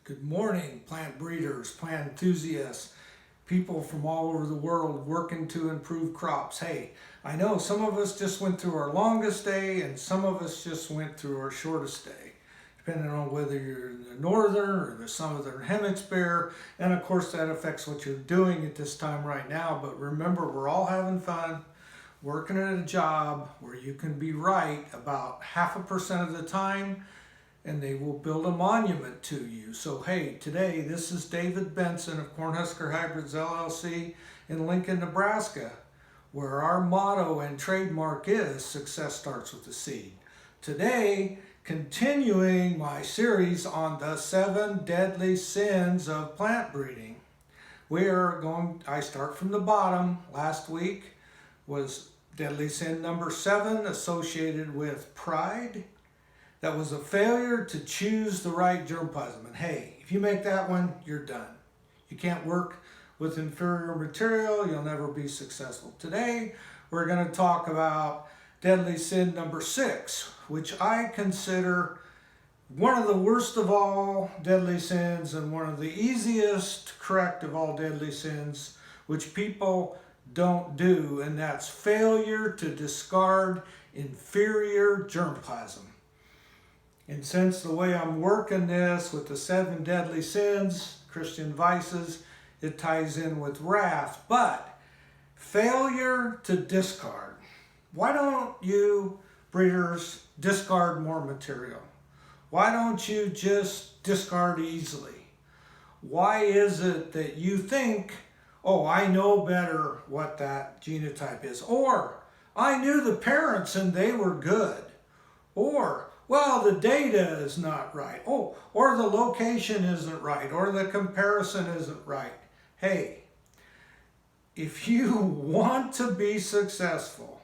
Good morning, plant breeders, plant enthusiasts, people from all over the world working to improve crops. Hey, I know some of us just went through our longest day and some of us just went through our shortest day, depending on whether you're in the northern or the southern hemisphere. And of course that affects what you're doing at this time right now. But remember, we're all having fun, working at a job where you can be right about 0.5% of the time, and they will build a monument to you. So hey, today this is David Benson of Cornhusker Hybrids LLC in Lincoln, Nebraska, where our motto and trademark is success starts with the seed. Today, continuing my series on the 7 deadly sins of plant breeding. I start from the bottom. Last week was deadly sin number 7, associated with pride. That was a failure to choose the right germplasm. And hey, if you make that one, you're done. You can't work with inferior material, you'll never be successful. Today, we're going to talk about deadly sin number 6, which I consider one of the worst of all deadly sins and one of the easiest to correct of all deadly sins, which people don't do, and that's failure to discard inferior germplasm. And since the way I'm working this with the 7 deadly sins, Christian vices, it ties in with wrath. But failure to discard. Why don't you breeders discard more material? Why don't you just discard easily? Why is it that you think, oh, I know better what that genotype is? Or, I knew the parents and they were good. Or, well, the data is not right. Oh, or the location isn't right, or the comparison isn't right. Hey, if you want to be successful,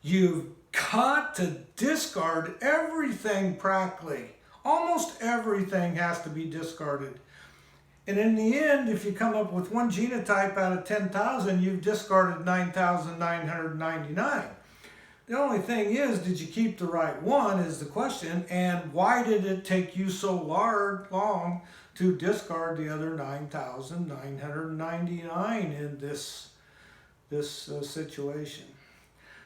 you've got to discard everything practically. Almost everything has to be discarded. And in the end, if you come up with one genotype out of 10,000, you've discarded 9,999. The only thing is, did you keep the right one is the question, and why did it take you so long to discard the other 9,999 in this situation?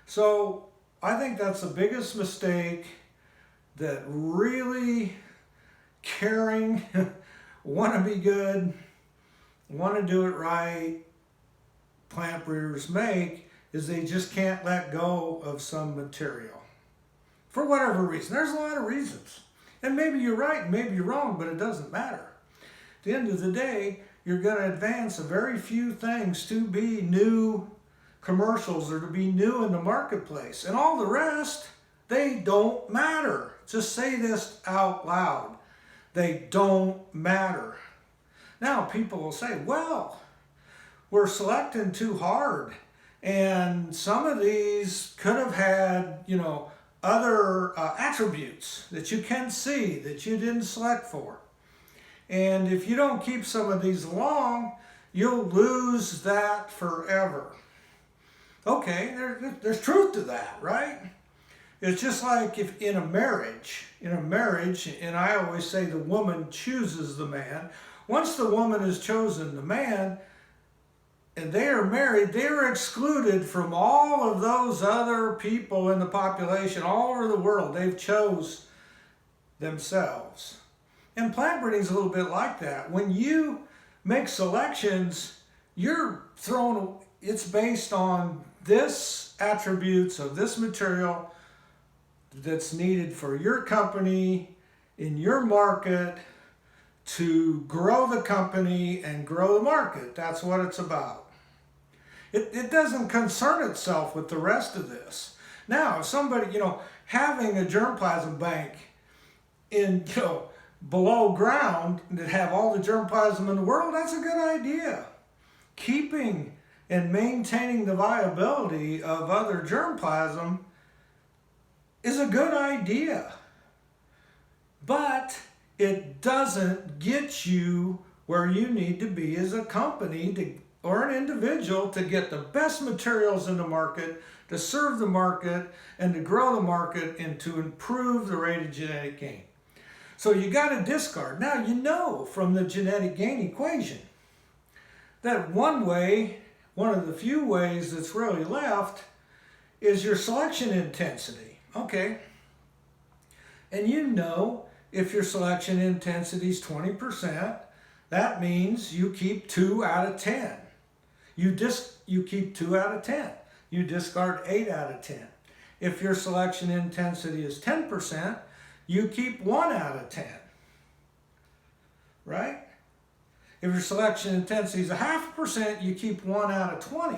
So I think that's the biggest mistake that really caring, want to be good, want to do it right, plant breeders make, is they just can't let go of some material. For whatever reason. There's a lot of reasons. And maybe you're right, maybe you're wrong, but it doesn't matter. At the end of the day, you're going to advance a very few things to be new commercials or to be new in the marketplace. And all the rest, they don't matter. Just say this out loud. They don't matter. Now, people will say, well, we're selecting too hard. And some of these could have had, other attributes that you can see that you didn't select for. And if you don't keep some of these along, you'll lose that forever. Okay, there's truth to that, right? It's just like if in a marriage, and I always say the woman chooses the man. Once the woman has chosen the man, and they are married, they are excluded from all of those other people in the population all over the world. They've chose themselves. And plant breeding is a little bit like that. When you make selections, it's based on this attributes of this material that's needed for your company, in your market, to grow the company and grow the market. That's what it's about. It doesn't concern itself with the rest of this. Now, if somebody, having a germplasm bank in, below ground that have all the germplasm in the world, that's a good idea. Keeping and maintaining the viability of other germplasm is a good idea. But it doesn't get you where you need to be as a company or an individual to get the best materials in the market, to serve the market, and to grow the market and to improve the rate of genetic gain. So you got to discard. Now you know from the genetic gain equation that one of the few ways that's really left is your selection intensity. Okay. And you know if your selection intensity is 20%, that means you keep 2 out of 10. You keep 2 out of 10. You discard 8 out of 10. If your selection intensity is 10%, you keep 1 out of 10. Right? If your selection intensity is 0.5%, you keep 1 out of 20.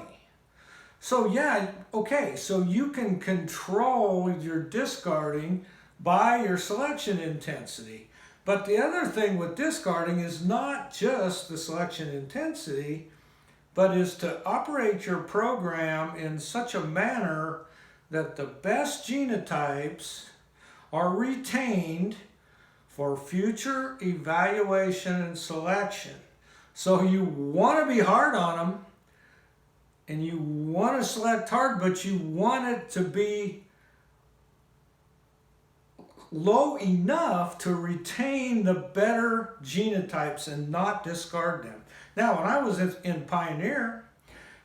So yeah, okay, so you can control your discarding by your selection intensity. But the other thing with discarding is not just the selection intensity, but is to operate your program in such a manner that the best genotypes are retained for future evaluation and selection. So you want to be hard on them, and you want to select hard, but you want it to be low enough to retain the better genotypes and not discard them. Now, when I was in Pioneer,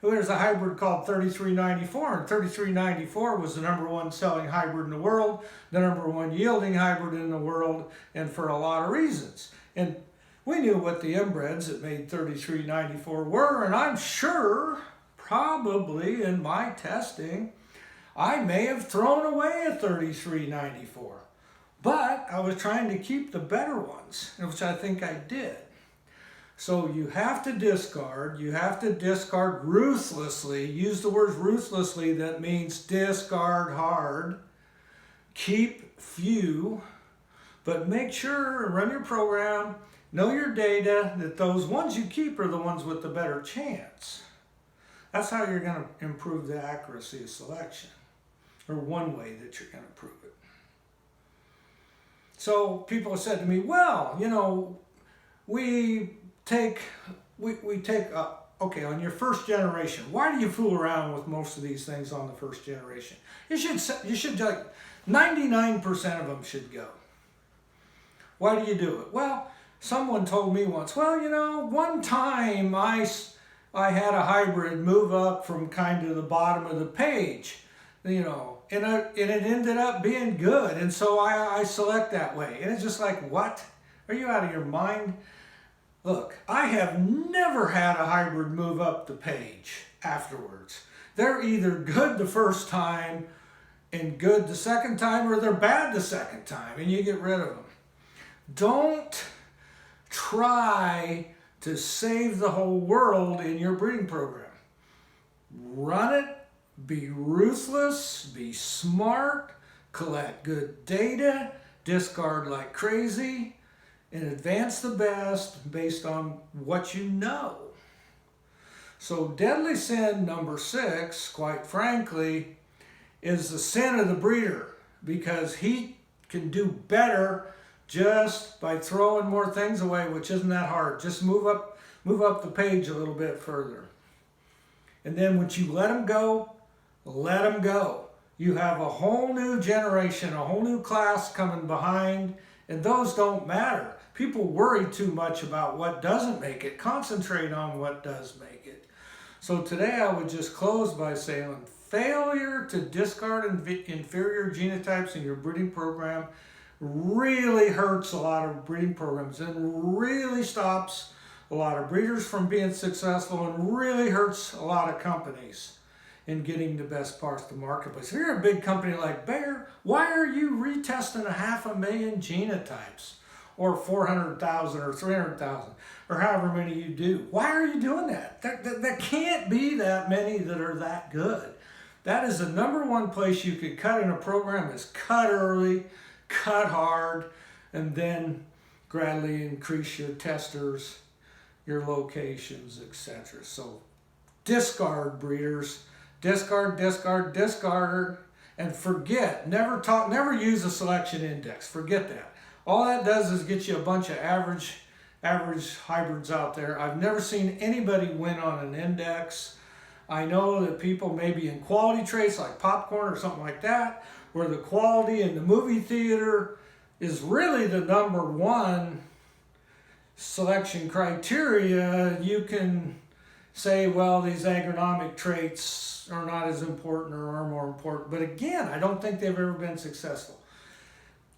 there was a hybrid called 3394, and 3394 was the #1 selling hybrid in the world, the #1 yielding hybrid in the world, and for a lot of reasons. And we knew what the inbreds that made 3394 were, and I'm sure, probably in my testing, I may have thrown away a 3394. But I was trying to keep the better ones, which I think I did. So you have to discard. You have to discard ruthlessly. Use the word ruthlessly. That means discard hard. Keep few. But make sure and run your program. Know your data that those ones you keep are the ones with the better chance. That's how you're going to improve the accuracy of selection. Or one way that you're going to improve it. So people have said to me, well, you know, we take, okay, on your first generation, why do you fool around with most of these things on the first generation? You should like 99% of them should go. Why do you do it? Well, someone told me once, well, you know, one time I had a hybrid move up from kind of the bottom of the page, you know, and it ended up being good, and so I select that way. And it's just like, what? Are you out of your mind? Look, I have never had a hybrid move up the page afterwards. They're either good the first time and good the second time, or they're bad the second time, and you get rid of them. Don't try to save the whole world in your breeding program. Run it. Be ruthless, be smart, collect good data, discard like crazy, and advance the best based on what you know. So deadly sin number 6, quite frankly, is the sin of the breeder, because he can do better just by throwing more things away, which isn't that hard. Just move up the page a little bit further. And then once you let him go, let them go. You have a whole new generation, a whole new class coming behind, and those don't matter. People worry too much about what doesn't make it. Concentrate on what does make it. So today I would just close by saying failure to discard inferior genotypes in your breeding program really hurts a lot of breeding programs and really stops a lot of breeders from being successful and really hurts a lot of companies in getting the best parts to the marketplace. If you're a big company like Bayer, why are you retesting 500,000 genotypes, or 400,000 or 300,000, or however many you do? Why are you doing that? There can't be that many that are that good. That is the #1 place you could cut in a program, is cut early, cut hard, and then gradually increase your testers, your locations, etc. So discard, breeders. Discard, and forget. Never use a selection index. Forget that. All that does is get you a bunch of average hybrids out there. I've never seen anybody win on an index. I know that people maybe in quality traits like popcorn or something like that, where the quality in the movie theater is really the number one selection criteria. You can say, well, these agronomic traits are not as important or are more important. But again, I don't think they've ever been successful.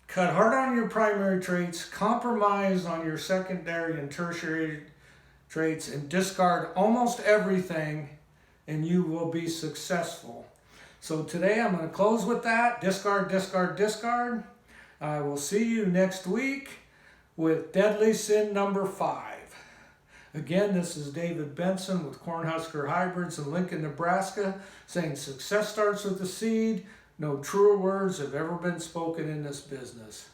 Cut hard on your primary traits, compromise on your secondary and tertiary traits, and discard almost everything, and you will be successful. So today I'm going to close with that. Discard, discard, discard. I will see you next week with Deadly Sin number 5. Again, this is David Benson with Cornhusker Hybrids in Lincoln, Nebraska, saying success starts with the seed. No truer words have ever been spoken in this business.